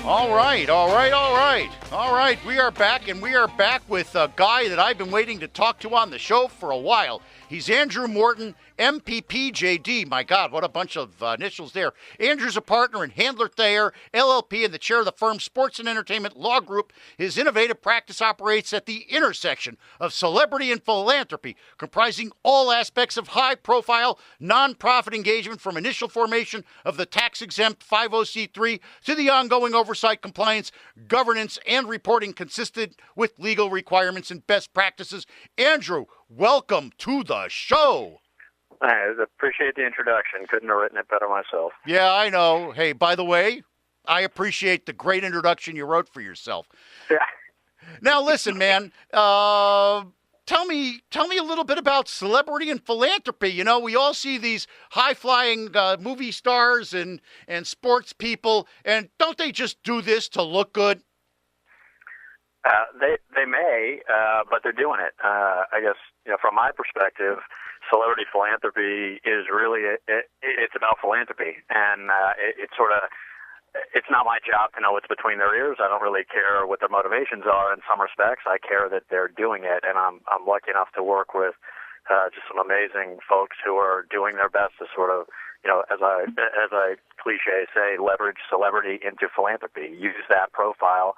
All right. We are back, and we are back with a guy that I've been waiting to talk to on the show for a while. He's Andrew Morton, MPPJD. My God, what a bunch of initials there. Andrew's a partner in Handler Thayer, LLP, and the chair of the firm's Sports and Entertainment Law Group. His innovative practice operates at the intersection of celebrity and philanthropy, comprising all aspects of high-profile, nonprofit engagement from initial formation of the tax-exempt 50C3 to the ongoing oversight, compliance, governance, and reporting consistent with legal requirements and best practices. Andrew, welcome to the show. I appreciate the introduction. Couldn't have written it better myself. Yeah, I know. Hey, by the way, I appreciate the great introduction you wrote for yourself. Yeah. Now, listen, man. Tell me a little bit about celebrity and philanthropy. You know, we all see these high-flying movie stars and sports people, and don't they just do this to look good? They may, but they're doing it. I guess, from my perspective, celebrity philanthropy is really it's about philanthropy, and it's not my job to know what's between their ears. I don't really care what their motivations are in some respects. I care that they're doing it, and I'm lucky enough to work with just some amazing folks who are doing their best to sort of, as I cliche say, leverage celebrity into philanthropy. Use that profile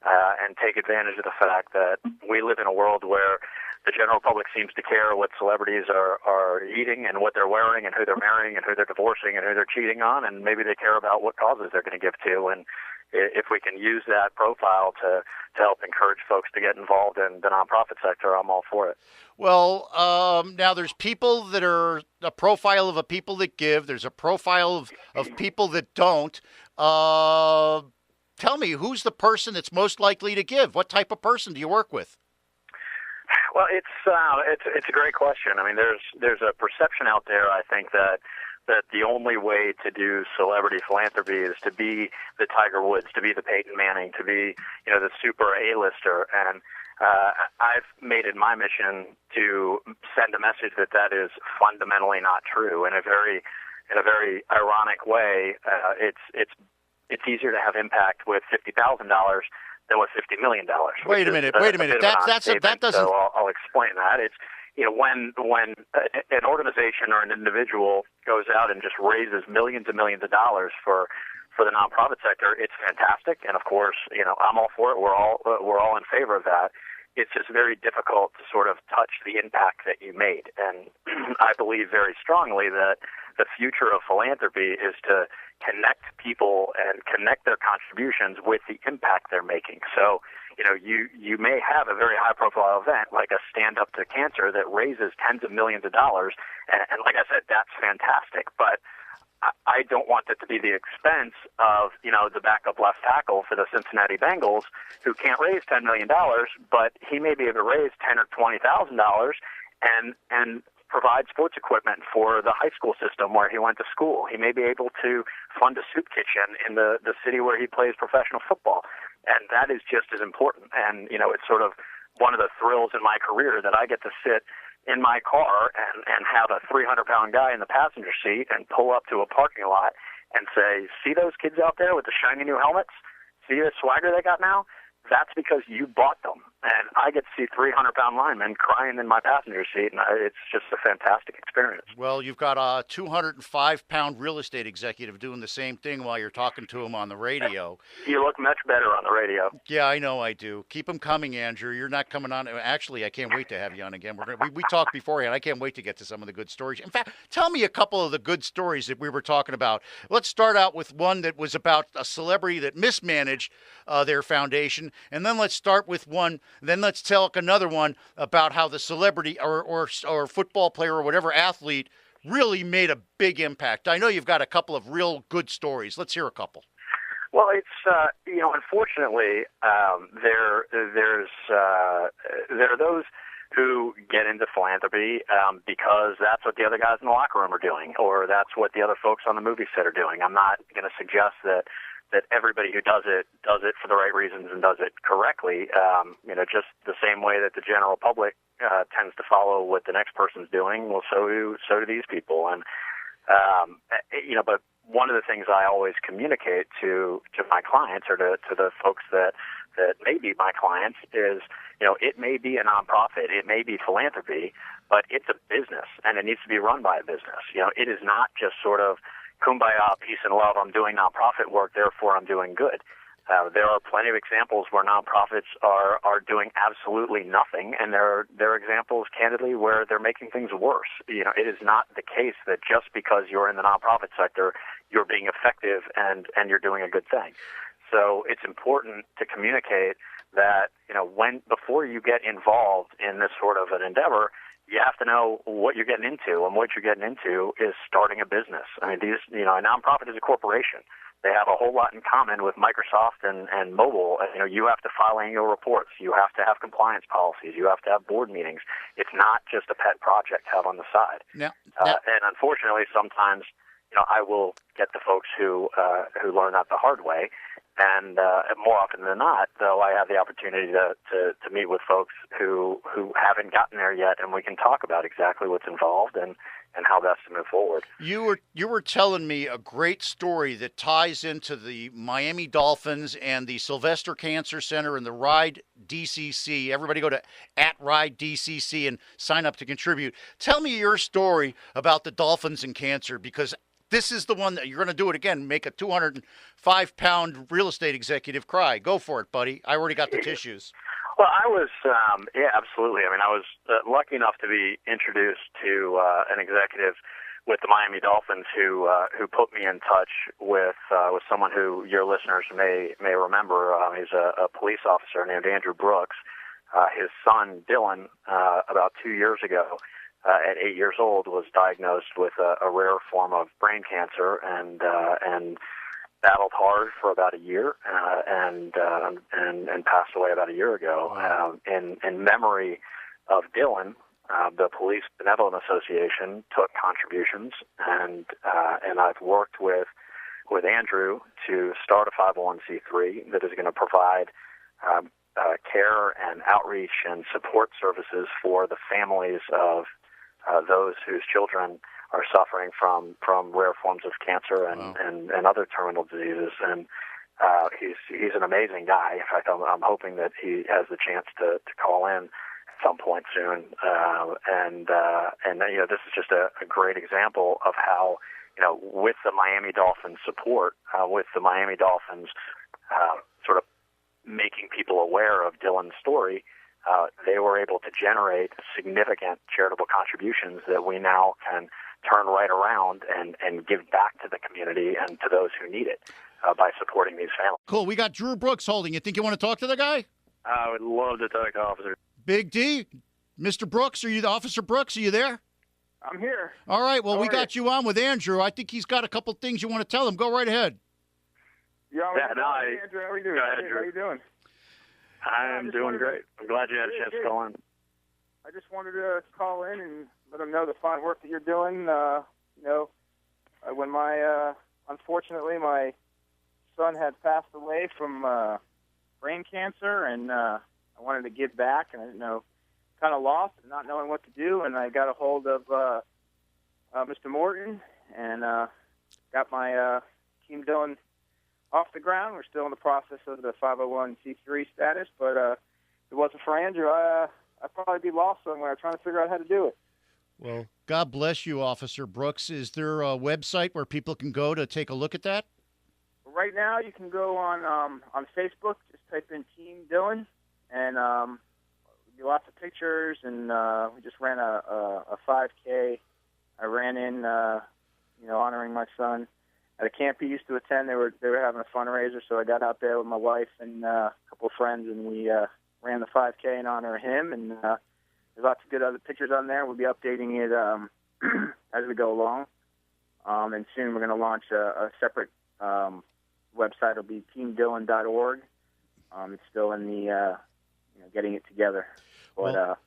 and take advantage of the fact that we live in a world where the general public seems to care what celebrities are eating and what they're wearing and who they're marrying and who they're divorcing and who they're cheating on, and maybe they care about what causes they're going to give to. And if we can use that profile to help encourage folks to get involved in the nonprofit sector, I'm all for it. Well, now there's people that are a profile of a people that give. There's a profile of people that don't. Tell me, who's the person that's most likely to give? What type of person do you work with? Well, it's a great question. I mean, there's a perception out there, I think, that the only way to do celebrity philanthropy is to be the Tiger Woods, to be the Peyton Manning, to be, the super A-lister. And I've made it my mission to send a message that is fundamentally not true. In a very ironic way, it's easier to have impact with $50,000 than with $50 million. Wait a minute. That doesn't. So I'll explain that. It's when an organization or an individual goes out and just raises millions and millions of dollars for the nonprofit sector, it's fantastic, and of course, I'm all for it. We're all in favor of that. It's just very difficult to sort of touch the impact that you made, and I believe very strongly that the future of philanthropy is to connect people and connect their contributions with the impact they're making. So, you may have a very high-profile event like a Stand Up to Cancer that raises tens of millions of dollars, and like I said, that's fantastic. But I don't want it to be the expense of, the backup left tackle for the Cincinnati Bengals who can't raise $10 million, but he may be able to raise $10,000 or $20,000 and provide sports equipment for the high school system where he went to school. He may be able to fund a soup kitchen in the city where he plays professional football. And that is just as important. And, it's sort of one of the thrills in my career that I get to sit in my car and have a 300-pound guy in the passenger seat and pull up to a parking lot and say, see those kids out there with the shiny new helmets? See the swagger they got now? That's because you bought them. And I get to see 300-pound linemen crying in my passenger seat, and it's just a fantastic experience. Well, you've got a 205-pound real estate executive doing the same thing while you're talking to him on the radio. You look much better on the radio. Yeah, I know I do. Keep them coming, Andrew. You're not coming on. Actually, I can't wait to have you on again. We talked beforehand. I can't wait to get to some of the good stories. In fact, tell me a couple of the good stories that we were talking about. Let's start out with one that was about a celebrity that mismanaged their foundation, and then let's start with one. Then let's tell another one about how the celebrity or football player or whatever athlete really made a big impact. I know you've got a couple of real good stories. Let's hear a couple. Well, it's unfortunately, there are those who get into philanthropy because that's what the other guys in the locker room are doing, or that's what the other folks on the movie set are doing. I'm not going to suggest that everybody who does it for the right reasons and does it correctly. Just the same way that the general public tends to follow what the next person's doing. Well, so do these people. And but one of the things I always communicate to my clients or to the folks that may be my clients is, it may be a nonprofit, it may be philanthropy, but it's a business and it needs to be run by a business. It is not just sort of kumbaya, peace and love, I'm doing nonprofit work, therefore I'm doing good. There are plenty of examples where nonprofits are doing absolutely nothing, and there are examples, candidly, where they're making things worse. It is not the case that just because you're in the nonprofit sector, you're being effective and you're doing a good thing. So it's important to communicate that, before you get involved in this sort of an endeavor, you have to know what you're getting into, and what you're getting into is starting a business. I mean, a nonprofit is a corporation. They have a whole lot in common with Microsoft and mobile. You have to file annual reports. You have to have compliance policies. You have to have board meetings. It's not just a pet project to have on the side. Yeah. And unfortunately, sometimes, I will get the folks who learn that the hard way. And more often than not, though, I have the opportunity to meet with folks who haven't gotten there yet, and we can talk about exactly what's involved and how best to move forward. You were telling me a great story that ties into the Miami Dolphins and the Sylvester Cancer Center and the Ride DCC. Everybody go to @RideDCC and sign up to contribute. Tell me your story about the Dolphins and cancer, because this is the one that you're going to do it again, make a 205-pound real estate executive cry. Go for it, buddy. I already got the tissues. Well, I was, absolutely. I mean, I was lucky enough to be introduced to an executive with the Miami Dolphins who put me in touch with someone who your listeners may remember. He's a police officer named Andrew Brooks. His son, Dylan, about 2 years ago, at 8 years old, was diagnosed with a rare form of brain cancer and battled hard for about a year and passed away about a year ago. Wow. In memory of Dylan, the Police Benevolent Association took contributions, and I've worked with Andrew to start a 501c3 that is going to provide care and outreach and support services for the families of those whose children are suffering from rare forms of cancer and other terminal diseases. And he's an amazing guy. In fact, I'm hoping that he has the chance to call in at some point soon. This is just a great example of how, with the Miami Dolphins support, with the Miami Dolphins sort of making people aware of Dylan's story, they were able to generate significant charitable contributions that we now can turn right around and give back to the community and to those who need it by supporting these families. Cool. We got Drew Brooks holding. You think you want to talk to the guy? I would love to talk to Officer. Big D, Mr. Brooks, Officer Brooks, are you there? I'm here. All right. Well, we got you? you on with Andrew. I think he's got a couple things you want to tell him. Go right ahead. Andrew, how are you doing? Go ahead, Drew. How are you doing? I'm doing great. I'm glad you had a chance to call in. I just wanted to call in and let them know the fine work that you're doing. When unfortunately, my son had passed away from brain cancer, and I wanted to give back, and I didn't know, kind of lost and not knowing what to do, and I got a hold of Mr. Morton and got my Team Dylan off the ground. We're still in the process of the 501c3 status, but if it wasn't for Andrew, I'd probably be lost somewhere trying to figure out how to do it. Well, God bless you, Officer Brooks. Is there a website where people can go to take a look at that? Right now, you can go on Facebook. Just type in Team Dylan, and do lots of pictures. And we just ran a 5K. I ran in, honoring my son at a camp he used to attend. They were having a fundraiser, so I got out there with my wife and a couple of friends, and we ran the 5K in honor of him. And there's lots of good other pictures on there. We'll be updating it as we go along. And soon we're going to launch a separate website. It'll be teamdylan.org. It's still in the getting it together, but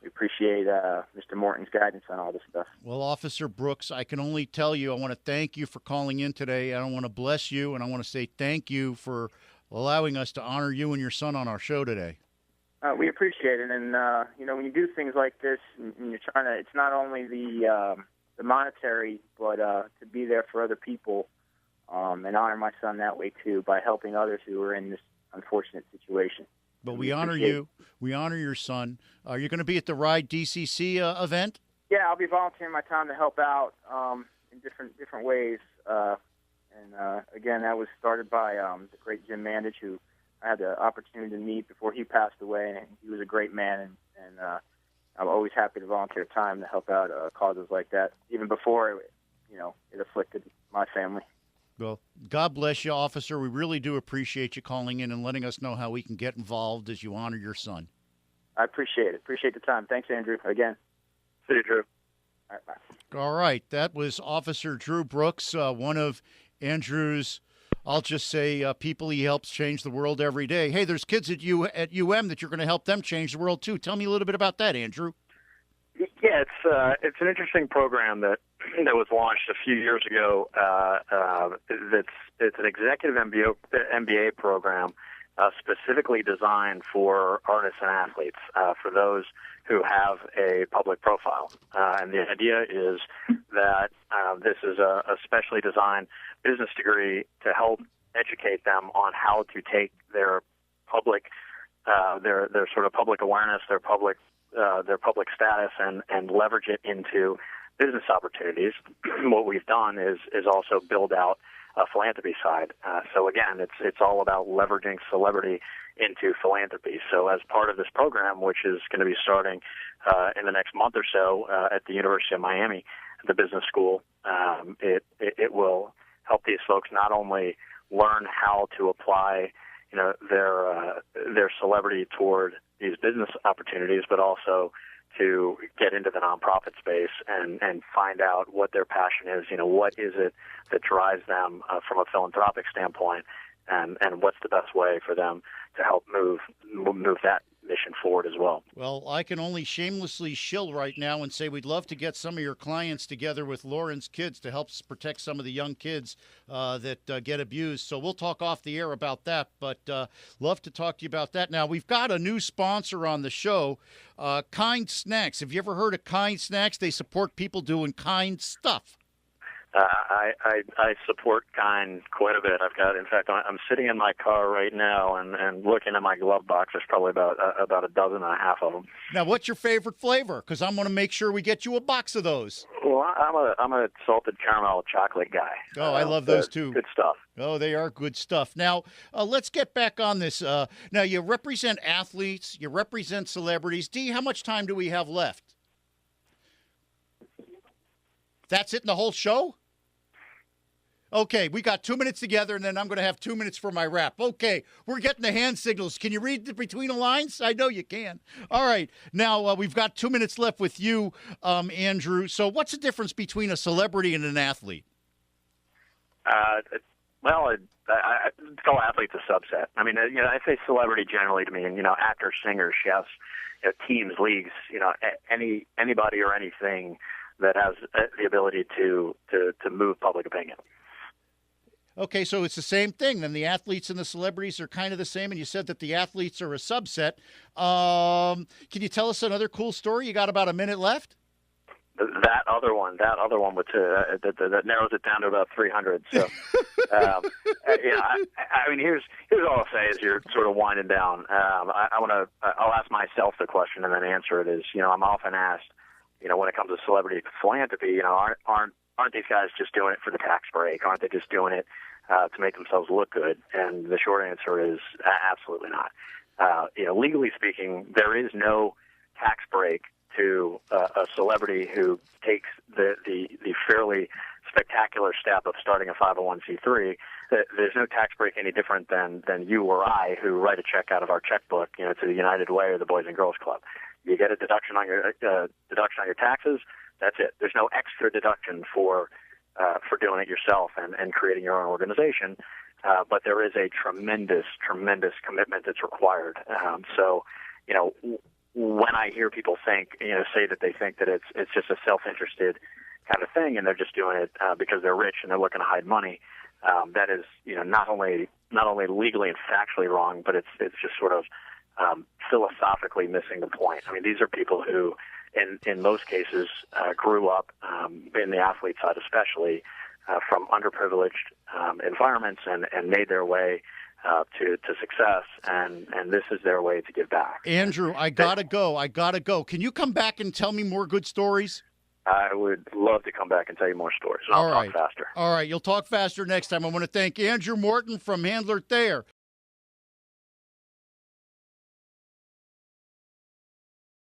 we appreciate Mr. Morton's guidance on all this stuff. Well, Officer Brooks, I can only tell you I want to thank you for calling in today. I want to bless you, and I want to say thank you for allowing us to honor you and your son on our show today. We appreciate it, and when you do things like this, and you're trying to, it's not only the the monetary, but to be there for other people and honor my son that way too by helping others who are in this unfortunate situation. But we honor you. We honor your son. Are you going to be at the Ride DCC event? Yeah, I'll be volunteering my time to help out in different ways. Again, that was started by the great Jim Mandich, who I had the opportunity to meet before he passed away, and he was a great man, and I'm always happy to volunteer time to help out causes like that, even before it afflicted my family. Well, God bless you, officer. We really do appreciate you calling in and letting us know how we can get involved as you honor your son. I appreciate it. Appreciate the time. Thanks, Andrew. Again. See you, Drew. All right, bye. That was Officer Drew Brooks, one of Andrew's, I'll just say, people he helps change the world every day. Hey, there's kids at UM that you're going to help them change the world too. Tell me a little bit about that, Andrew. Yeah, it's an interesting program that was launched a few years ago. It's an executive MBA program specifically designed for artists and athletes, for those who have a public profile. And the idea is that this is a specially designed business degree to help educate them on how to take their public, their sort of public awareness, their public status, and leverage it into business opportunities. What we've done is also build out a philanthropy side. So again, it's all about leveraging celebrity into philanthropy. So as part of this program, which is going to be starting in the next month or so at the University of Miami, the business school, it will help these folks not only learn how to apply their celebrity toward these business opportunities, but also to get into the nonprofit space and find out what their passion is. What is it that drives them from a philanthropic standpoint, and what's the best way for them to help move that mission forward as well. Well, I can only shamelessly shill right now and say we'd love to get some of your clients together with Lauren's kids to help protect some of the young kids that get abused. So we'll talk off the air about that, but love to talk to you about that. Now, we've got a new sponsor on the show, Kind Snacks. Have you ever heard of Kind Snacks? They support people doing kind stuff. I support Kind quite a bit. In fact, I'm sitting in my car right now and looking at my glove box. There's probably about a dozen and a half of them. Now, what's your favorite flavor? Because I'm going to make sure we get you a box of those. Well, I'm a salted caramel chocolate guy. Oh, I love those too. Good stuff. Oh, they are good stuff. Now, let's get back on this. Now, you represent athletes. You represent celebrities. Dee, how much time do we have left? That's it in the whole show? Okay, we got 2 minutes together, and then I'm going to have 2 minutes for my wrap. Okay, we're getting the hand signals. Can you read between the lines? I know you can. All right. Now, we've got 2 minutes left with you, Andrew. So what's the difference between a celebrity and an athlete? Well, I call athletes a subset. I mean, I say celebrity generally to mean, actors, singers, chefs, teams, leagues, anybody or anything that has the ability to move public opinion. Okay, so it's the same thing. Then the athletes and the celebrities are kind of the same, and you said that the athletes are a subset. Can you tell us another cool story? You got about a minute left? That other one with that narrows it down to about 300. So, I mean, here's all I'll say as you're sort of winding down. I'll ask myself the question and then answer it. Is I'm often asked, when it comes to celebrity philanthropy, aren't these guys just doing it for the tax break? Aren't they just doing it to make themselves look good? And the short answer is absolutely not. Legally speaking, there is no tax break to a celebrity who takes the fairly spectacular step of starting a 501c3. There's no tax break any different than you or I who write a check out of our checkbook, to the United Way or the Boys and Girls Club. You get a deduction on your taxes. That's it. There's no extra deduction for doing it yourself and creating your own organization. But there is a tremendous commitment that's required. So, when I hear people say that they think that it's just a self-interested kind of thing and they're just doing it because they're rich and they're looking to hide money, that is, not only legally and factually wrong, but it's just sort of philosophically missing the point. I mean, these are people who in most cases, grew up in the athlete side especially from underprivileged environments and made their way to success, and this is their way to give back. Andrew, I gotta go. Can you come back and tell me more good stories? I would love to come back and tell you more stories, and I'll talk faster. All right, you'll talk faster next time. I want to thank Andrew Morton from handler Thayer.